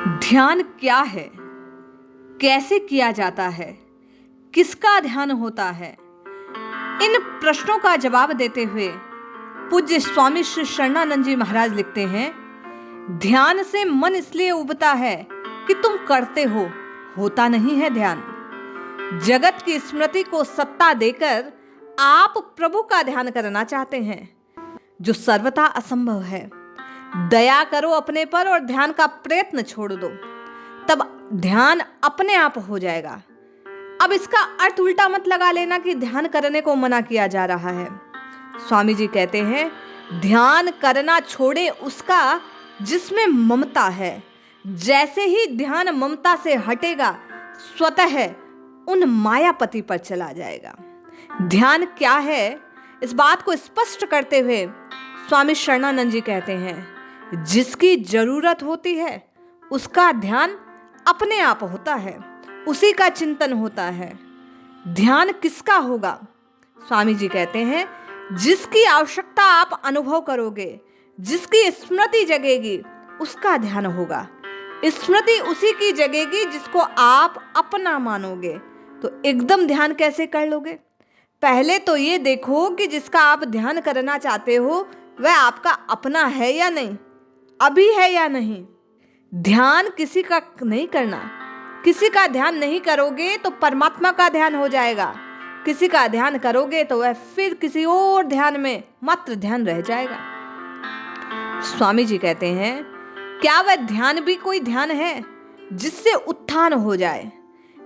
ध्यान क्या है? कैसे किया जाता है? किसका ध्यान होता है? इन प्रश्नों का जवाब देते हुए पूज्य स्वामी श्री शरणानंद जी महाराज लिखते हैं, ध्यान से मन इसलिए उबता है कि तुम करते हो, होता नहीं है ध्यान। जगत की स्मृति को सत्ता देकर आप प्रभु का ध्यान करना चाहते हैं, जो सर्वथा असंभव है। दया करो अपने पर और ध्यान का प्रयत्न छोड़ दो, तब ध्यान अपने आप हो जाएगा। अब इसका अर्थ उल्टा मत लगा लेना कि ध्यान करने को मना किया जा रहा है। स्वामी जी कहते हैं, ध्यान करना छोड़े उसका जिसमें ममता है। जैसे ही ध्यान ममता से हटेगा, स्वतः उन मायापति पर चला जाएगा। ध्यान क्या है, इस बात को स्पष्ट करते हुए स्वामी शरणानंद जी कहते हैं, जिसकी जरूरत होती है उसका ध्यान अपने आप होता है, उसी का चिंतन होता है। ध्यान किसका होगा? स्वामी जी कहते हैं, जिसकी आवश्यकता आप अनुभव करोगे, जिसकी स्मृति जगेगी, उसका ध्यान होगा। स्मृति उसी की जगेगी जिसको आप अपना मानोगे। तो एकदम ध्यान कैसे कर लोगे? पहले तो ये देखो कि जिसका आप ध्यान करना चाहते हो वह आपका अपना है या नहीं, अभी है या नहीं। ध्यान किसी का नहीं करना। किसी का ध्यान नहीं करोगे तो परमात्मा का ध्यान हो जाएगा। किसी का ध्यान करोगे तो वह फिर किसी और ध्यान में मात्र ध्यान रह जाएगा। स्वामी जी कहते हैं, क्या वह ध्यान भी कोई ध्यान है जिससे उत्थान हो जाए?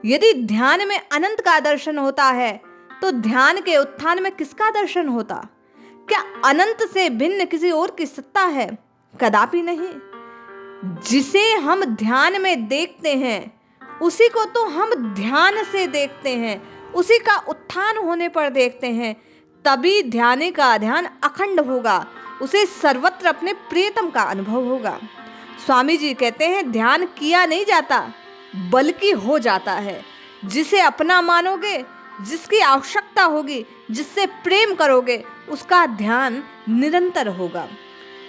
यदि ध्यान में अनंत का दर्शन होता है तो ध्यान के उत्थान में किसका दर्शन होता? क्या अनंत से भिन्न किसी और की सत्ता है? कदापि नहीं। जिसे हम ध्यान में देखते हैं उसी को तो हम ध्यान से देखते हैं, उसी का उत्थान होने पर देखते हैं। तभी ध्यानी का ध्यान अखंड होगा, उसे सर्वत्र अपने प्रियतम का अनुभव होगा। स्वामी जी कहते हैं, ध्यान किया नहीं जाता बल्कि हो जाता है। जिसे अपना मानोगे, जिसकी आवश्यकता होगी, जिससे प्रेम करोगे, उसका ध्यान निरंतर होगा।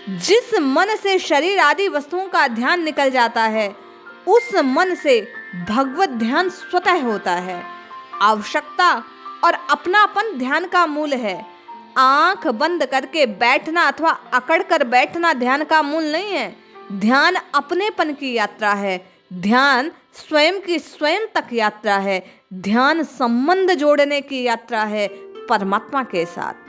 जिस मन से शरीर आदि वस्तुओं का ध्यान निकल जाता है, उस मन से भगवत ध्यान स्वतः होता है। आवश्यकता और अपनापन ध्यान का मूल है। आंख बंद करके बैठना अथवा अकड़ कर बैठना ध्यान का मूल नहीं है। ध्यान अपनेपन की यात्रा है। ध्यान स्वयं की स्वयं तक यात्रा है। ध्यान संबंध जोड़ने की यात्रा है परमात्मा के साथ।